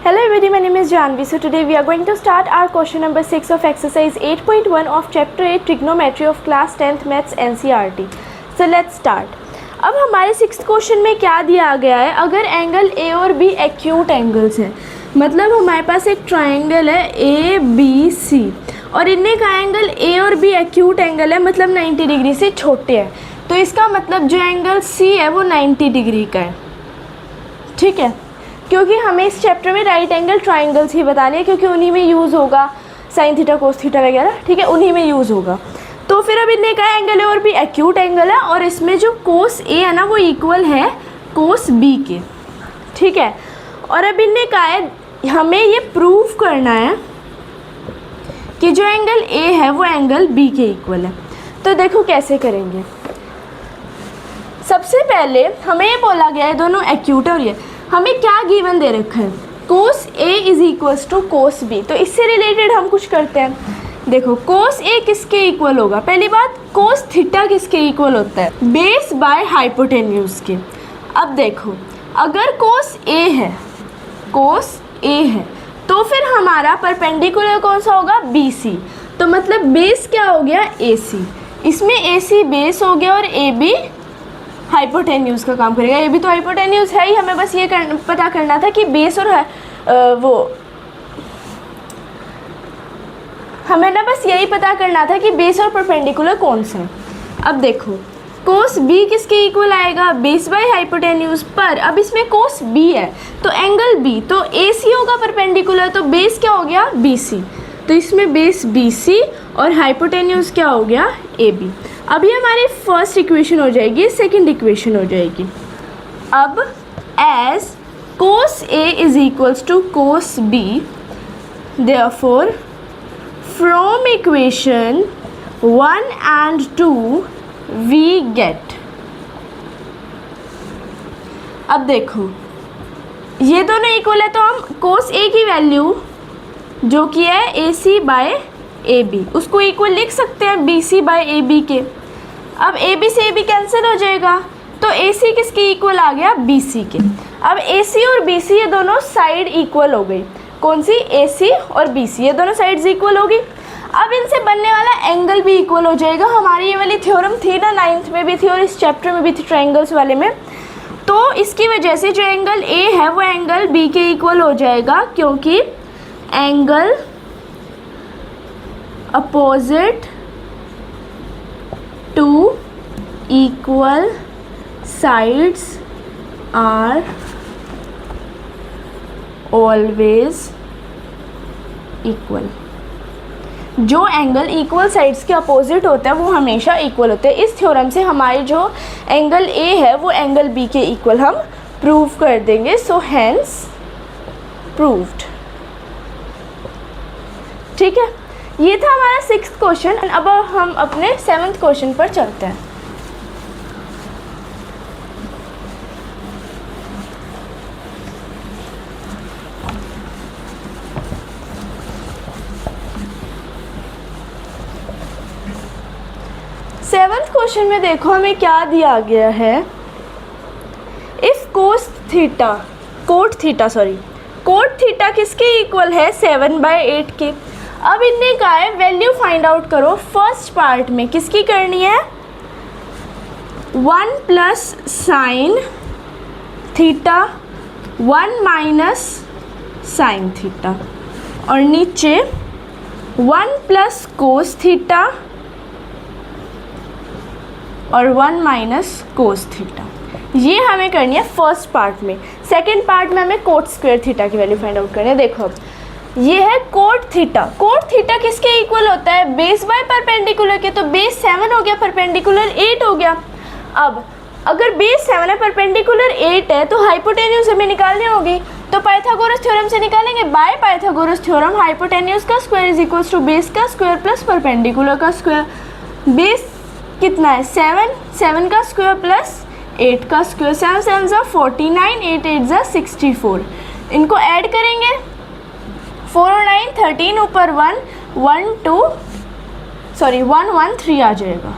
Hello everybody, my name is Janvi. So today we are going to start our question number 6 of exercise 8.1 of chapter 8 trigonometry of class 10th maths NCERT. So let's start. अब हमारे 6th question में क्या दिया गया है, अगर angle A और B acute angles हैं, मतलब हमारे पास एक ट्राइंगल है ए बी सी और इनने का एंगल ए और बी एक्यूट एंगल है, मतलब 90 डिग्री से छोटे हैं, तो इसका मतलब जो एंगल सी है वो 90 डिग्री का है। ठीक है, क्योंकि हमें इस चैप्टर में राइट एंगल ट्राइंगल्स ही बताने हैं, क्योंकि उन्हीं में यूज़ होगा साइन थीटा कोस थीटा वगैरह। ठीक है, उन्हीं में यूज़ होगा। तो फिर अब इनने कहा एंगल है और भी एक्यूट एंगल है और इसमें जो कोस ए है ना वो इक्वल है कोस बी के। ठीक है, और अब इनने कहा है हमें ये प्रूव करना है कि जो एंगल ए है वो एंगल बी के इक्वल है। तो देखो कैसे करेंगे। सबसे पहले हमें ये बोला गया है दोनों एक्यूट है और ये हमें क्या गिवन दे रखा है, cos A is equals to cos B. तो इससे रिलेटेड हम कुछ करते हैं। देखो कोस ए किसके इक्वल होगा, पहली बात कोस थीटा किसके इक्वल होता है, बेस बाय हाइपोटेन्यूज के। अब देखो अगर कोस ए है, कोस ए है तो फिर हमारा परपेंडिकुलर कौन सा होगा, बी सी। तो मतलब बेस क्या हो गया, ए सी। इसमें ए सी बेस हो गया और ए बी हाइपोटेन्यूज का काम करेगा। ये भी तो हाइपोटेन्यूज है ही, हमें बस ये पता करना था कि बेस और हमें ना बस यही पता करना था कि बेस और परपेंडिकुलर कौन सा है। अब देखो कोस बी किसके इक्वल आएगा, बेस बाय हाइपोटेन्यूज। पर अब इसमें कोस बी है तो एंगल बी, तो ए सी होगा परपेंडिकुलर, तो बेस क्या हो गया, बी सी। तो इसमें बेस बी सी और हाइपोटेन्यूज क्या हो गया, ए बी। अब ये हमारी फर्स्ट इक्वेशन हो जाएगी, सेकंड इक्वेशन हो जाएगी। अब as cos A is equals to cos B, therefore from equation 1 and 2 we get. अब देखो ये दोनों इक्वल है तो हम कोस ए की वैल्यू जो कि है A C by A B, उसको इक्वल लिख सकते हैं B C by A B के। अब ए बी से ए बी कैंसिल हो जाएगा तो ए सी किसके इक्वल आ गया, बी सी के। अब ए सी और बी सी ये दोनों साइड इक्वल हो गई, कौन सी, ए सी और बी सी, ये दोनों साइड्स इक्वल होगी। अब इनसे बनने वाला एंगल भी इक्वल हो जाएगा। हमारी ये वाली थ्योरम थी ना, 9th में भी थी और इस चैप्टर में भी थी ट्राइंगल्स वाले में। तो इसकी वजह से जो एंगल ए है वो एंगल बी के इक्वल हो जाएगा, क्योंकि angle opposite to equal sides are always equal. जो एंगल इक्वल साइड्स के अपोजिट होता है वो हमेशा इक्वल होते हैं। इस थ्योरम से हमारी जो एंगल ए है वो एंगल बी के इक्वल हम प्रूव कर देंगे। So hence proved. ठीक है, ये था हमारा 6th क्वेश्चन। अब हम अपने 7th क्वेश्चन पर चलते हैं। सेवंथ क्वेश्चन में देखो हमें क्या दिया गया है, इफ कोट थीटा किसके इक्वल है, 7/8 के। अब इनने कहा है वैल्यू फाइंड आउट करो। फर्स्ट पार्ट में किसकी करनी है, 1 plus sine theta 1 minus sine theta, और नीचे 1 प्लस कोस थीटा और 1 माइनस कोस थीटा। ये हमें करनी है फर्स्ट पार्ट में। सेकंड पार्ट में हमें कोट स्क्वायर थीटा की वैल्यू फाइंड आउट करनी है। देखो अब ये है कोट थीटा। कोट थीटा किसके इक्वल होता है, बेस बाय परपेंडिकुलर के। तो बेस 7 हो गया, परपेंडिकुलर 8 हो गया। अब अगर बेस 7 है, परपेंडिकुलर 8 है, तो हाइपोटेन्यूज हमें निकालनी होगी। तो पाइथागोरस थ्योरम से निकालेंगे। बाय पाइथागोरस थ्योरम हाइपोटेन्यूज का square is equals to base का स्क्वायर प्लस परपेंडिकुलर का स्क्वायर। बेस कितना है, 7 का स्क्वायर प्लस 8 का स्क्वायर। 7 7 ज़ा 49, 8 8 ज़ा 64। इनको ऐड करेंगे, 4 और 9 13, ऊपर 1 1 1 1 3 आ जाएगा।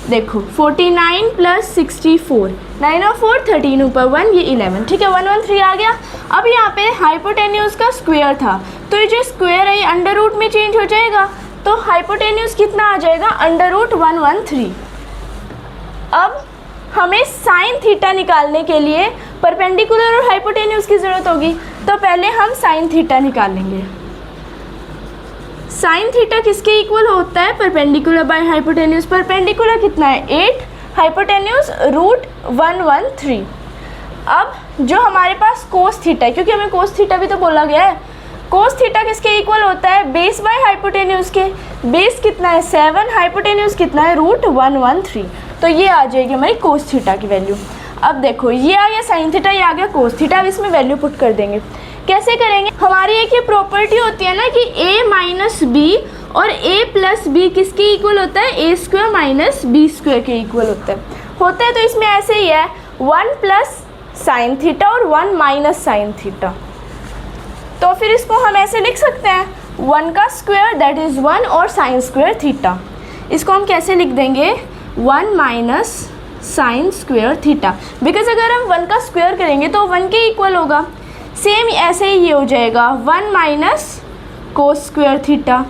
देखो 49 प्लस 64, 9 और 4 13 ऊपर 1 ये 11, ठीक है 113 आ गया। अब यहाँ पे हाइपोटेन्यूज का स्क्वायर था तो ये जो स्क्वायर है ये अंडर रूट में चेंज हो जाएगा, तो हाइपोटेन्यूज कितना आ जाएगा अंडर रूट 113। अब हमें साइन थीटा निकालने के लिए परपेंडिकुलर और हाइपोटेन्यूज की ज़रूरत होगी, तो पहले हम साइन थीटा निकालेंगे। साइन थीटा किसके इक्वल होता है, परपेंडिकुलर बाय हाइपोटेन्यूज। परपेंडिकुलर कितना है 8, हाइपोटेन्यूज रूट 113। अब जो हमारे पास कोस थीटा है, क्योंकि हमें कोस थीटा भी तो बोला गया है, कोस थीटा किसके इक्वल होता है बेस बाय हाइपोटेन्यूज के। बेस कितना है 7, हाइपोटेन्यूज कितना है रूट 113, तो ये आ जाएगी हमारी कोस थीटा की वैल्यू। अब देखो ये आ गया साइन थीटा, ये आ गया कोस थीटा। अब इसमें वैल्यू पुट कर देंगे। कैसे करेंगे, हमारी एक ये प्रॉपर्टी होती है ना कि a माइनस बी और a प्लस बी किसके इक्वल होता है, ए स्क्वायर माइनस बी स्क्वायर के इक्वल होता है। तो इसमें ऐसे ही है 1 प्लस साइन थीटा और 1 माइनस साइन थीटा, तो फिर इसको हम ऐसे लिख सकते हैं 1 का स्क्वायर दैट इज़ 1 और साइन स्क्वायर थीटा। इसको हम कैसे लिख देंगे 1 minus sine square theta, because अगर हम 1 का स्क्वायर करेंगे तो 1 के इक्वल होगा। सेम ऐसे ही ये हो जाएगा 1 माइनस कोस स्क्वायर थीटा।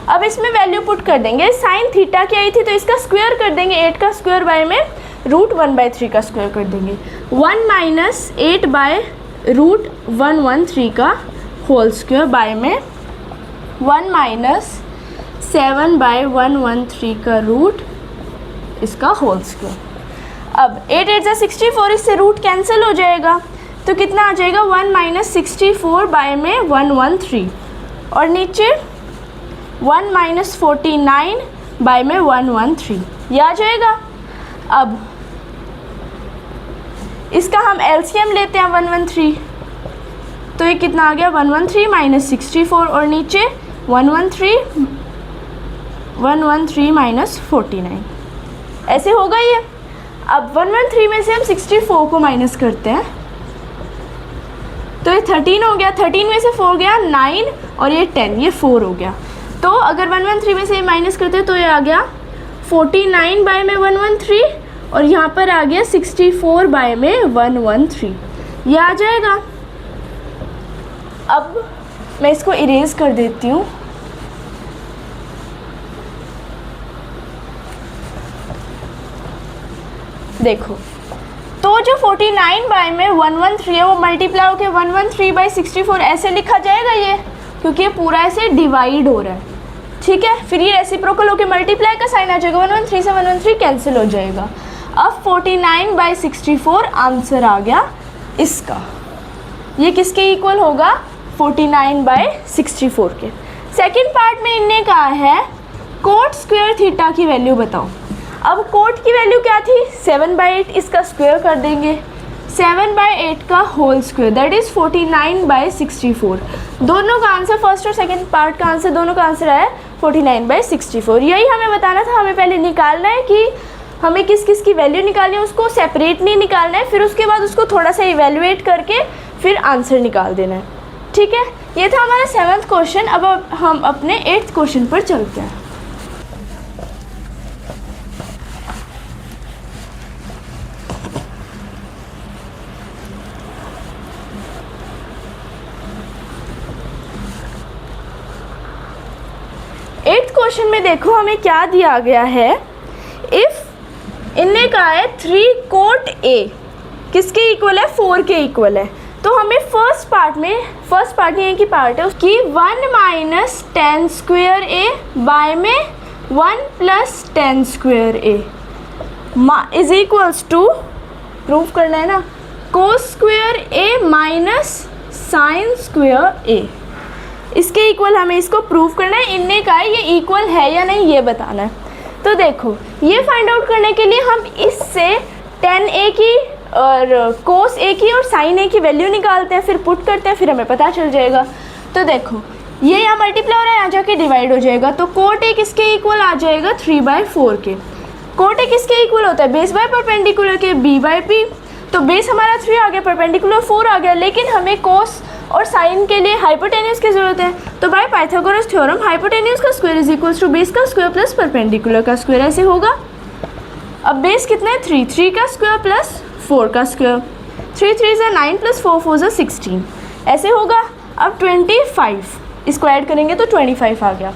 अब इसमें वैल्यू पुट कर देंगे, साइन थीटा की आई थी तो इसका स्क्वायर कर देंगे, 8 का स्क्वायर बाय में रूट 1/3 का स्क्वायर कर देंगे, 1 माइनस 8 बाय रूट 113 का होल स्क्वायर बाय में 1 माइनस 7 बाय 113 का रूट इसका होल स्क्वायर। अब 8 8 जा 64, इससे रूट कैंसिल हो जाएगा, तो कितना आ जाएगा 1 माइनस 64 बाय में 113 और नीचे 1 माइनस 49 बाय में 113, ये आ जाएगा। अब इसका हम एलसीएम लेते हैं 113, तो ये कितना आ गया 113 माइनस 64 और नीचे 113 माइनस 49, ऐसे होगा ये। अब 113 में से हम 64 को माइनस करते हैं तो ये 13 हो गया, 13 में से 4 गया 9 और ये 10, ये 4 हो गया। तो अगर 113 में से माइनस करते हैं तो ये आ गया 49 बाय में 113 और यहाँ पर आ गया 64 बाय में 113, ये आ जाएगा। अब मैं इसको इरेज कर देती हूँ। देखो तो जो 49 बाय में 113 है वो मल्टीप्लाई होकर 113 बाई 64 ऐसे लिखा जाएगा ये, क्योंकि ये पूरा ऐसे डिवाइड हो रहा है, ठीक है। फिर ये रेसिप्रोकल होकर मल्टीप्लाई का साइन आ जाएगा, 113 से 113 कैंसिल हो जाएगा। अब 49 बाई 64 आंसर आ गया इसका। ये किसके इक्वल होगा 49 बाई 64 के। सेकेंड पार्ट में इनने कहा है कोट स्क्वायर थीटा की वैल्यू बताओ। अब कोट की वैल्यू क्या थी 7/8, इसका स्क्वायर कर देंगे 7/8 का whole square that is 49 by 64। दोनों का आंसर, फर्स्ट और सेकंड पार्ट का आंसर, दोनों का आंसर आया 49 बाई 64। यही हमें बताना था, हमें पहले निकालना है कि हमें किस किस की वैल्यू निकालनी है, उसको सेपरेट नहीं निकालना है, फिर उसके बाद उसको थोड़ा सा इवेलुएट करके फिर आंसर निकाल देना है, ठीक है। ये था हमारा 7th क्वेश्चन। अब हम अपने 8th क्वेश्चन पर चलते हैं। एट्थ क्वेश्चन में देखो हमें क्या दिया गया है। इफ़ इनने कहा है 3 कोट ए किसके इक्वल है 4 के इक्वल है, तो हमें फर्स्ट पार्ट ये की पार्ट है उसकी 1 माइनस 10 स्क्वायर ए बाय में 1 plus 10 square A is equals to, prove करना है ना, cos square A minus sine square A, इसके इक्वल हमें इसको प्रूव करना है। इनने कहा है ये इक्वल है या नहीं ये बताना है। तो देखो ये फाइंड आउट करने के लिए हम इससे tan a की और cos a की और sin a की वैल्यू निकालते हैं, फिर पुट करते हैं, फिर हमें पता चल जाएगा। तो देखो ये यहाँ मल्टीप्लाई हो रहा है, यहाँ जाके डिवाइड हो जाएगा, तो कोट a किसके इक्वल आ जाएगा 3/4 के। कोट a किसके इक्वल होता है बेस बाय परपेंडिकुलर के b/p, तो बेस हमारा 3 आ गया, परपेंडिकुलर 4 आ गया, लेकिन हमें कोस और साइन के लिए हाइपोटेन्यूज की जरूरत है। तो बाय पाइथागोरस थ्योरम हाइपोटेन्यूज का square is equals to base का स्क्वायर प्लस परपेंडिकुलर का स्क्वायर, ऐसे होगा। अब बेस कितना है 3, 3 का स्क्वायर प्लस 4 का स्क्वायर, 3 3 ज़ा 9 प्लस 4 4 ज़ा 16, ऐसे होगा। अब 25 इसको ऐड करेंगे तो 25 आ गया।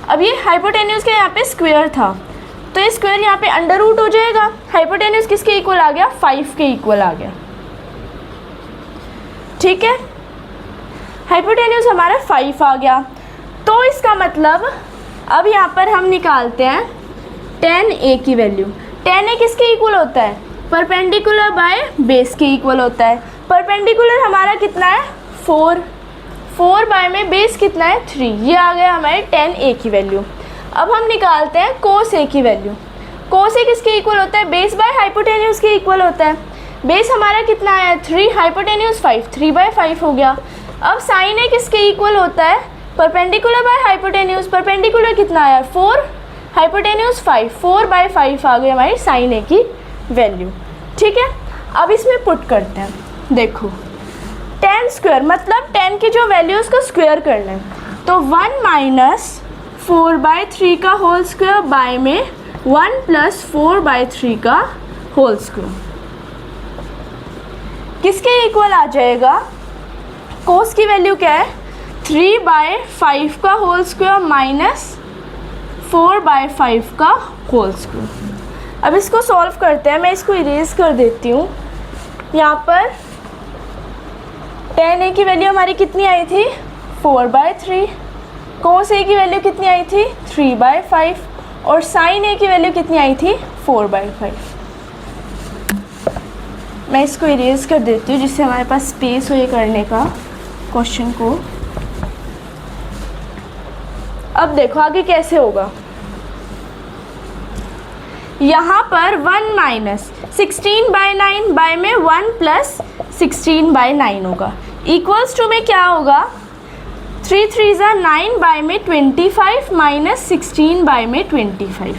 अब ये हाइपोटेन्यूज के यहाँ पे स्क्वायर था, तो ये स्क्वायर यहाँ पे अंडर रूट हो जाएगा। हाइपोटेन्यूज किसके इक्वल आ गया, 5 के इक्वल आ गया। ठीक है, हाइपोटेन्यूज हमारा 5 आ गया। तो इसका मतलब अब यहाँ पर हम निकालते हैं tan a की वैल्यू। tan a किसके इक्वल होता है, परपेंडिकुलर बाय बेस के इक्वल होता है। परपेंडिकुलर हमारा कितना है 4, 4 बाय में बेस कितना है 3, ये आ गया हमारे tan a की वैल्यू। अब हम निकालते हैं cos a की वैल्यू। cos a किसके इक्वल होता है, बेस बाय हाइपोटेन्यूज के इक्वल होता है। बेस हमारा कितना आया 3, हाइपोटेन्यूज 5, 3 बाय 5 हो गया। अब sin a किसके इक्वल होता है, परपेंडिकुलर बाय हाइपोटेन्यूज, परपेंडिकुलर कितना आया 4, हाइपोटेन्यूज 5, 4 बाय 5 आ गई हमारी sin a की वैल्यू। ठीक है, अब इसमें पुट करते हैं। देखो tan स्क्वायर मतलब tan की जो वैल्यू उसका स्क्वायर करना है, तो 1 माइनस 4/3 का होल स्क्वायर बाय में 1 प्लस 4/3 का होल स्क्वायर किसके इक्वल आ जाएगा। कोस की वैल्यू क्या है 3/5 का होल स्क्वायर माइनस 4/5 का होल स्क्वायर। अब इसको सॉल्व करते हैं, मैं इसको इरेज कर देती हूँ। यहाँ पर tan a की वैल्यू हमारी कितनी आई थी 4/3, cos a की वैल्यू कितनी आई थी 3/5 और sin a की वैल्यू कितनी आई थी 4/5। मैं इसको इरेज कर देती हूँ जिससे हमारे पास स्पेस हो ये करने का क्वेश्चन को। अब देखो आगे कैसे होगा। यहाँ पर 1 माइनस 16/9 बाय में 1 प्लस 16/9 होगा, इक्वल्स टू में क्या होगा 3 3 ज़ा 9 बाय में 25 माइनस 16 बाय में 25।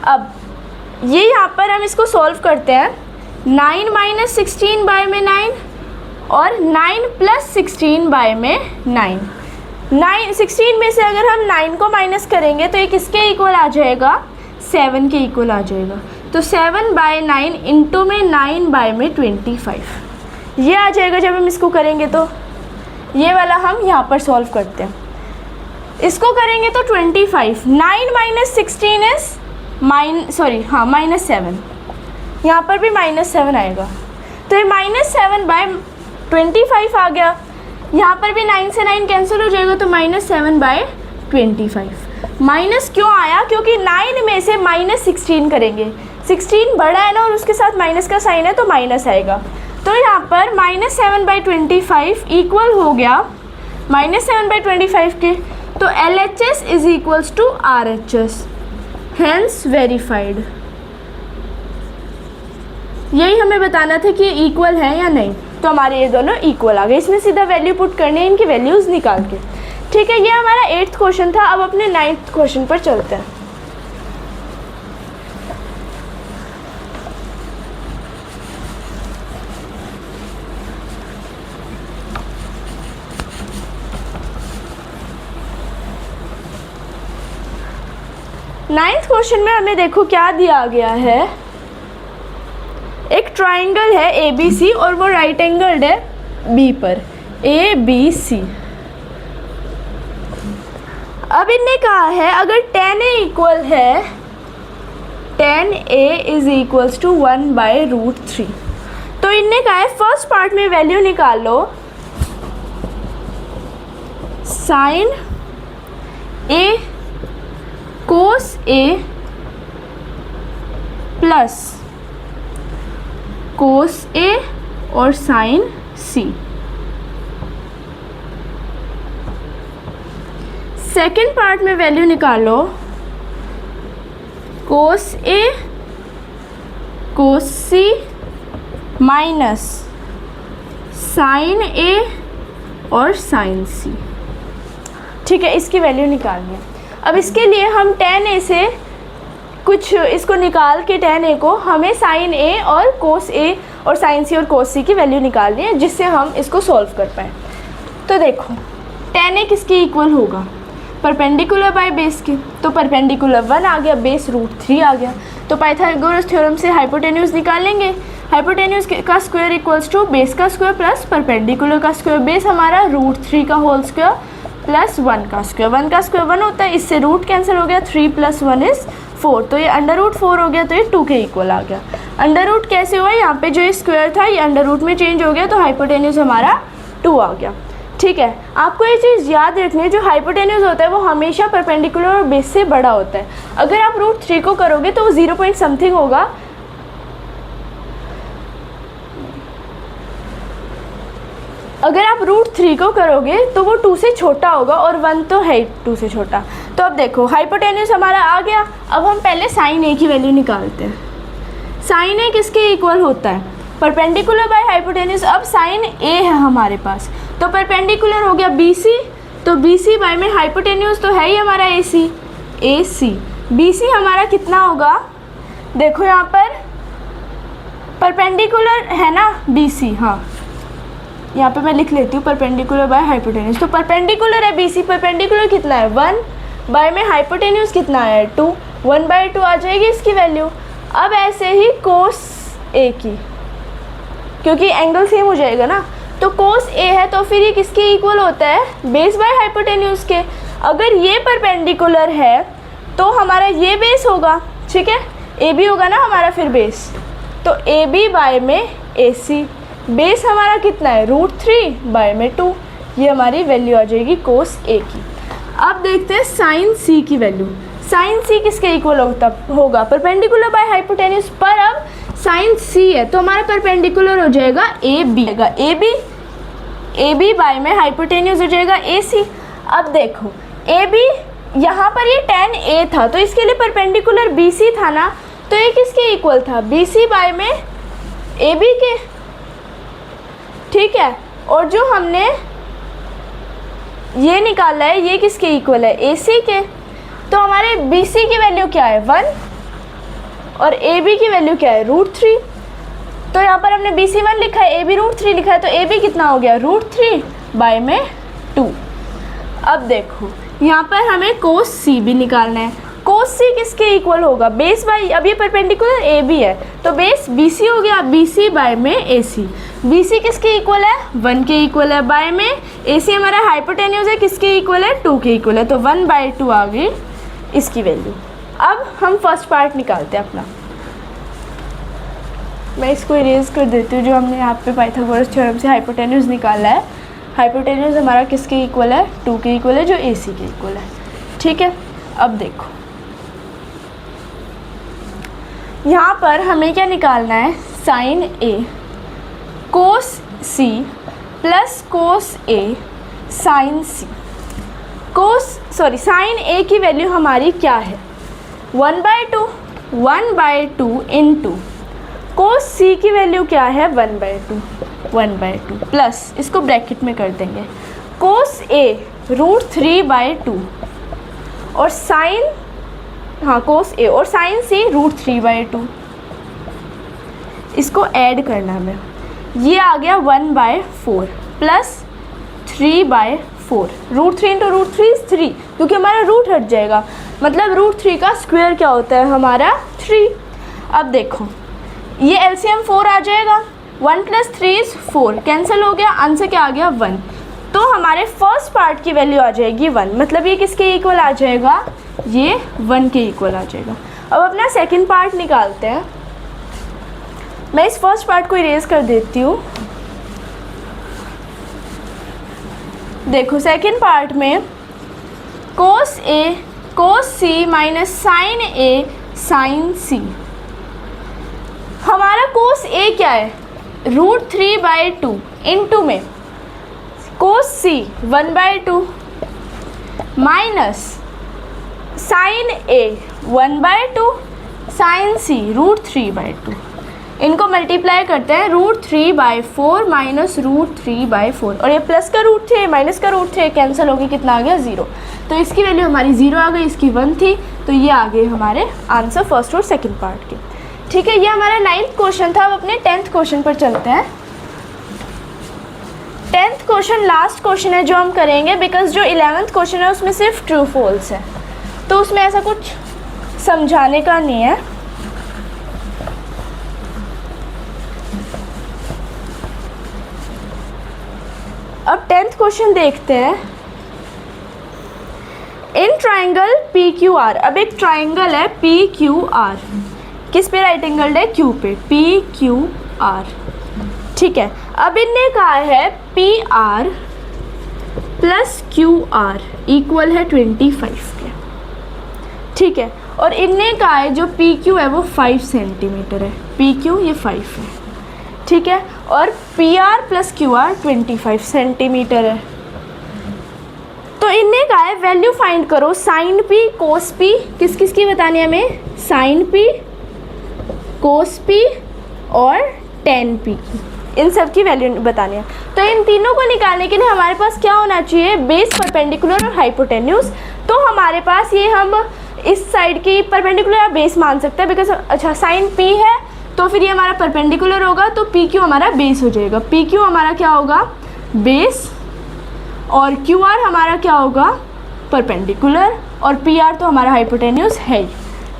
अब ये यहाँ पर हम इसको सॉल्व करते हैं। 9 माइनस 16 बाय में 9 और 9 प्लस 16 बाय में 9। 16 में से अगर हम 9 को माइनस करेंगे तो ये किसके इक्वल आ जाएगा 7 के इक्वल आ जाएगा। तो 7/9 इंटू में 9 बाय में 25 ये आ जाएगा। जब हम इसको करेंगे तो ये वाला हम यहाँ पर सॉल्व करते हैं। इसको करेंगे तो 25 9 माइनस 16 इज -7, यहाँ पर भी -7 आएगा। तो ये -7/25 आ गया। यहाँ पर भी 9 से 9 कैंसिल हो जाएगा तो -7/25। माइनस क्यों आया, क्योंकि 9 में से -16 करेंगे, 16 बड़ा है ना और उसके साथ माइनस का साइन है तो माइनस आएगा। तो यहाँ पर -7/25 इक्वल हो गया -7/25 के। तो LHS is equals to RHS, hence verified. यही हमें बताना था कि इक्वल है या नहीं, तो हमारे ये दोनों इक्वल आ गए। इसमें सीधा वैल्यू पुट करनी है इनकी वैल्यूज़ निकाल के। ठीक है, ये हमारा 8th क्वेश्चन था। अब अपने 9th क्वेश्चन पर चलते हैं। नाइन्थ क्वेश्चन में हमें देखो क्या दिया गया है। एक ट्राइंगल है ABC और वो राइट एंगल्ड है B पर, ABC। अब इनने कहा है अगर tan A इक्वल है, tan A is equals to 1/√3। तो इनने कहा है फर्स्ट पार्ट में वैल्यू निकाल लो sin A cos A plus cos A और sin C। सेकेंड पार्ट में वैल्यू निकालो cos A cos C minus sin A और sin C। ठीक है, इसकी वैल्यू निकालनी है। अब इसके लिए हम tan A से कुछ इसको निकाल के tan A को हमें sin A और cos A और sin C और cos C की वैल्यू निकालनी है, जिससे हम इसको सॉल्व कर पाएँ। तो देखो tan A किसके इक्वल होगा, परपेंडिकुलर बाय बेस के, तो परपेंडिकुलर 1 आ गया, बेस √3 आ गया। तो पाइथागोरस थ्योरम से हाइपोटेन्यूज निकालेंगे। हाइपोटेन्यूज का स्क्वायर इक्वल्स टू बेस का स्क्वायर प्लस परपेंडिकुलर का स्क्वायर। बेस हमारा √3 का होल स्क्वायर प्लस 1 का स्क्वायर। 1 का स्क्वायर 1 होता है, इससे रूट कैंसिल हो गया, 3 + 1 = 4, तो ये √4 हो गया, तो ये 2 के इक्वल आ गया। अंडर रूट कैसे हुआ, यहाँ पे जो स्क्वायर था ये अंडर रूट में चेंज हो गया, तो हाइपोटेन्यूज हमारा 2 आ गया। ठीक है, आपको ये चीज़ याद रखनी है, जो हाइपोटेन्यूज होता है वो हमेशा परपेंडिकुलर और बेस से बड़ा होता है। अगर आप √3 को करोगे तो वो 0 पॉइंट समथिंग होगा, अगर आप √3 को करोगे तो वो 2 से छोटा होगा, और 1 तो है 2 से छोटा। तो अब देखो हाइपोटेन्यूज हमारा आ गया। अब हम पहले साइन ए की वैल्यू निकालते हैं। साइन ए किसके इक्वल होता है, परपेंडिकुलर बाय हाइपोटेन्यूज। अब साइन ए है हमारे पास, तो परपेंडिकुलर हो गया BC, तो BC बाय में हाइपोटेन्यूज तो है ही हमारा AC। BC हमारा कितना होगा, देखो यहाँ पर परपेंडिकुलर है ना BC, हाँ यहाँ पे मैं लिख लेती हूँ परपेंडिकुलर बाय हाइपोटेन्यूज। तो परपेंडिकुलर है BC, परपेंडिकुलर कितना है 1, बाय में हाइपोटेन्यूज कितना है 2, 1/2 आ जाएगी इसकी वैल्यू। अब ऐसे ही कोस ए की, क्योंकि एंगल सेम हो जाएगा ना, तो कोस ए है तो फिर ये किसके इक्वल होता है, बेस बाय हाइपोटेन्यूज के। अगर ये परपेंडिकुलर है तो हमारा ये बेस होगा, ठीक है, ए बी होगा ना हमारा फिर बेस, तो ए बी बाय में AC। बेस हमारा कितना है √3 बाय में 2, ये हमारी वैल्यू आ जाएगी कोस ए की। अब देखते हैं साइन सी की वैल्यू। साइन सी किसके इक्वल होगा, परपेंडिकुलर बाय हाइपोटेन्यूज, पर अब साइन सी है तो हमारा परपेंडिकुलर हो जाएगा ए बी बाय में हाइपोटेन्यूज हो जाएगा AC। अब देखो ए बी, यहाँ पर ये tan A था तो इसके लिए परपेंडिकुलर BC था ना, तो ये किसके इक्वल था, BC बाय में AB के, ठीक है। और जो हमने ये निकाला है ये किसके इक्वल है, AC के, तो हमारे BC की वैल्यू क्या है 1 और AB की वैल्यू क्या है √3। तो यहाँ पर हमने BC 1 लिखा है, AB √3 लिखा है, तो AB कितना हो गया √3 बाय में 2। अब देखो यहाँ पर हमें कोस C भी निकालना है। कोस C किसके इक्वल होगा, बेस बाय, अब ये परपेंडिकुलर AB है तो बेस BC हो गया, BC बाय में AC। BC किसके इक्वल है 1 के इक्वल है, बाय में AC हमारा हाइपोटेन्यूज है, किसके इक्वल है 2 के इक्वल है, तो 1/2 आ गई इसकी वैल्यू। अब हम फर्स्ट पार्ट निकालते हैं अपना, मैं इसको इरेज कर देती हूँ। जो हमने यहाँ पे पाइथागोरस थ्योरम से हाइपोटेन्यूज निकाला है, हाइपोटेन्यूज हमारा किसके इक्वल है 2 के इक्वल है, जो AC के इक्वल है, ठीक है। अब देखो यहाँ पर हमें क्या निकालना है, sine A cos C plus cos A sine C। Sine A की वैल्यू हमारी क्या है 1/2 इंटू कोस C की वैल्यू क्या है 1/2 प्लस, इसको ब्रैकेट में कर देंगे, कोस A √3/2 और साइन, हाँ कोस A और साइन C √3/2, इसको ऐड करना है हमें, ये आ गया 1/4 प्लस 3/4। √3 इंटू √3 = 3, क्योंकि हमारा रूट हट जाएगा, मतलब √3 का स्क्वायर क्या होता है हमारा 3। अब देखो ये LCM 4 आ जाएगा, 1 + 3 = 4, कैंसिल हो गया, आंसर क्या आ गया 1। तो हमारे फर्स्ट पार्ट की वैल्यू आ जाएगी 1, मतलब ये किसके इक्वल आ जाएगा, ये 1 के इक्वल आ जाएगा। अब अपना सेकंड पार्ट निकालते हैं। मैं इस फर्स्ट पार्ट को इरेज कर देती हूँ। देखो सेकंड पार्ट में cos C minus sine A sine C। हमारा कोस A क्या है √3/2 इंटू में cos C 1/2 minus sine A 1/2 sine C √3/2। इनको मल्टीप्लाई करते हैं, √3/4 माइनस √3/4, और ये प्लस का रूट थे माइनस का रूट थे, कैंसिल होगी, कितना आ गया 0। तो इसकी वैल्यू हमारी 0 आ गई, इसकी 1 थी, तो ये आ गए हमारे आंसर फर्स्ट और सेकंड पार्ट के। ठीक है, ये हमारा 9th क्वेश्चन था। अब अपने 10th क्वेश्चन पर चलते हैं। 10th क्वेश्चन लास्ट क्वेश्चन है जो हम करेंगे, बिकॉज जो 11th क्वेश्चन है उसमें सिर्फ ट्रू फॉल्स है, तो उसमें ऐसा कुछ समझाने का नहीं है। अब 10th क्वेश्चन देखते हैं। In triangle P Q R, अब एक ट्राइंगल है पी क्यू आर, किस पे राइट एंगल्ड है, क्यू पे, पी क्यू आर, ठीक है। अब इनने कहा है P R plus Q are equal है 25 के, ठीक है। और इनने कहा है जो पी क्यू है वो 5 सेंटीमीटर है, पी क्यू ये 5 है, ठीक है। और P R plus Q are 25 centimetre है। तो इनने कहा है वैल्यू फाइंड करो साइन पी कोस पी, किस किस की बतानी है हमें, साइन पी, कोस पी और टेन पी की, इन सब की वैल्यू बतानी है। तो इन तीनों को निकालने के लिए हमारे पास क्या होना चाहिए, बेस, परपेंडिकुलर और हाइपोटेन्यूज। तो हमारे पास ये हम इस साइड की परपेंडिकुलर या बेस मान सकते हैं, बिकॉज अच्छा साइन पी है तो फिर ये हमारा परपेंडिकुलर होगा, तो पी क्यू हमारा बेस हो जाएगा, पी क्यू हमारा क्या होगा, बेस, और क्यू आर हमारा क्या होगा, परपेंडिकुलर, और पी आर तो हमारा हाइपोटेन्यूज है ही,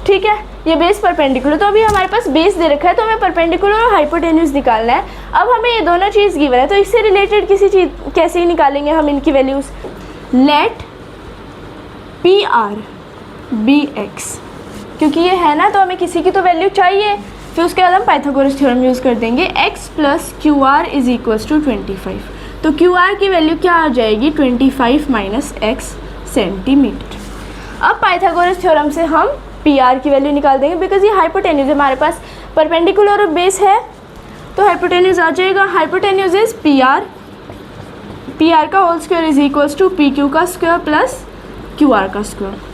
ठीक है। ये बेस परपेंडिकुलर, तो अभी हमारे पास बेस दे रखा है तो हमें परपेंडिकुलर और हाइपोटेन्यूज निकालना है। अब हमें ये दोनों चीज़ गिवन है, तो इससे रिलेटेड किसी चीज़ कैसे ही निकालेंगे हम इनकी values. Let P R be x, क्योंकि ये है ना तो हमें किसी की तो वैल्यू चाहिए, फिर उसके बाद हम पाइथागोरस थ्योरम यूज़ कर देंगे। x plus Q R is equals to 25, तो क्यू आर की वैल्यू क्या आ जाएगी, 25 माइनस एक्स सेंटीमीटर। अब पाइथागोरस थ्योरम से हम पी आर की वैल्यू निकाल देंगे, बिकॉज ये हाइपोटेन्यूज हमारे पास परपेंडिकुलर और बेस है, तो हाइपोटेन्यूज आ जाएगा। हाइपोटेन्यूज इज पी आर का whole square is equals to P Q का स्क्वायर प्लस क्यू आर का square.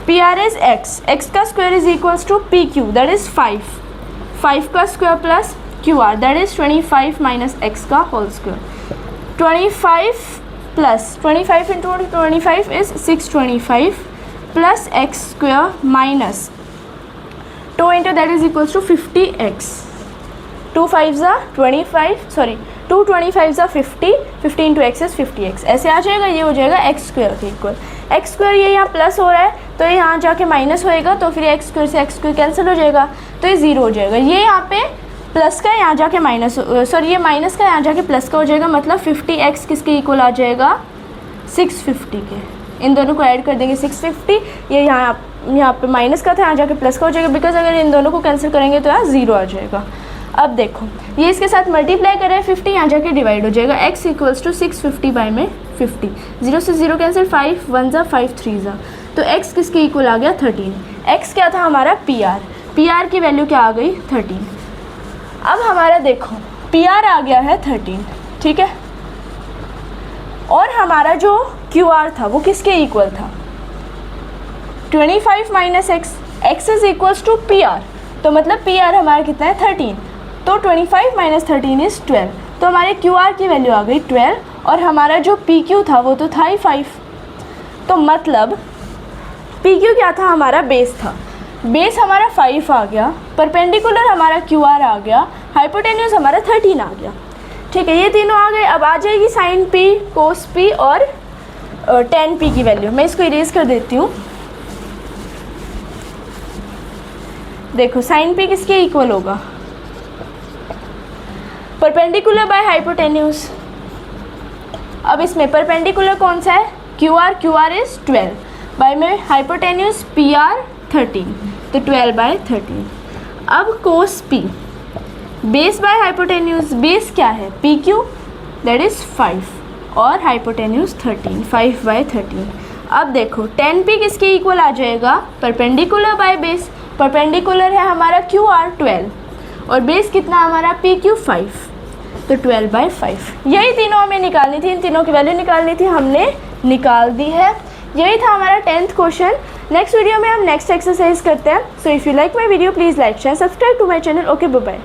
P R is X का square is equals to P Q, that is 5 का square plus Q R, that is 25 minus X का whole square. 25 plus 25 into 25 is 625 plus X square minus 2 into that is equals to 50x, 2 5 ज़ा 25, sorry 2 25 ज़ा 50, 50 into x is 50x, ऐसे आ जाएगा, ये हो जाएगा x square के इक्वल। एक्स स्क्वायर ये यहाँ प्लस हो रहा है तो ये यहाँ जाके माइनस होएगा, तो फिर एक्स स्क्वायर से एक्स स्क्वायर कैंसिल हो जाएगा, तो ये ज़ीरो हो जाएगा। ये यहाँ पे प्लस का यहाँ जाके माइनस, सॉरी ये माइनस का यहाँ जाके प्लस का हो जाएगा, मतलब 50x किसके इक्वल आ जाएगा, 650 के। इन दोनों को ऐड कर देंगे 650, ये यहाँ पे माइनस का था, यहाँ जाके प्लस का हो जाएगा, बिकॉज अगर इन दोनों को कैंसिल करेंगे तो यहाँ ज़ीरो आ जाएगा। अब देखो ये इसके साथ मल्टीप्लाई करें 50, यहाँ जाके डिवाइड हो जाएगा, x इक्वल्स टू 650 बाई में 50, 0 से 0 कैंसिल, 5 1 ज़ा 5 3 ज़ा, तो x किसके इक्वल आ गया 13। x क्या था हमारा पी आर की वैल्यू क्या आ गई 13। अब हमारा देखो पी आर आ गया है 13, ठीक है, और हमारा जो क्यू आर था वो किसके इक्वल था, 25 minus x is equals to P R, तो मतलब पी आर हमारा कितना है 13, तो 25 माइनस 13 इज 12, तो हमारे क्यू आर की वैल्यू आ गई 12, और हमारा जो पी क्यू था वो तो था ही 5, तो मतलब पी क्यू क्या था, हमारा बेस था, बेस हमारा 5 आ गया, परपेंडिकुलर हमारा क्यू आर आ गया, हाइपोटेन्यूज हमारा 13 आ गया, ठीक है, ये तीनों आ गए। अब आ जाएगी साइन पी, कोस पी और टेन पी की वैल्यू। मैं इसको इरेज कर देती हूँ। देखो साइन पी किसके इक्वल होगा, परपेंडिकुलर बाय हाइपोटेन्यूज। अब इसमें परपेंडिकुलर कौन सा है, क्यू आर इज 12 बाय में हाइपोटेन्यूज पी आर 13, तो 12 बाय 13। अब cos P, base by hypotenuse, base क्या है पी क्यू, दैट इज 5, और हाइपोटेन्यूज 13, 5 बाय 13। अब देखो टेन पी किसके इक्वल आ जाएगा, परपेंडिकुलर बाय बेस, परपेंडिकुलर है हमारा क्यू आर 12 और बेस कितना हमारा पी क्यू 5, तो 12 बाय 5। यही तीनों हमें निकालनी थी, इन तीनों की वैल्यू निकालनी थी, हमने निकाल दी है। यही था हमारा 10th क्वेश्चन। नेक्स्ट वीडियो में हम नेक्स्ट एक्सरसाइज करते हैं। So if you like my video please like share subscribe to my channel. Okay bye bye.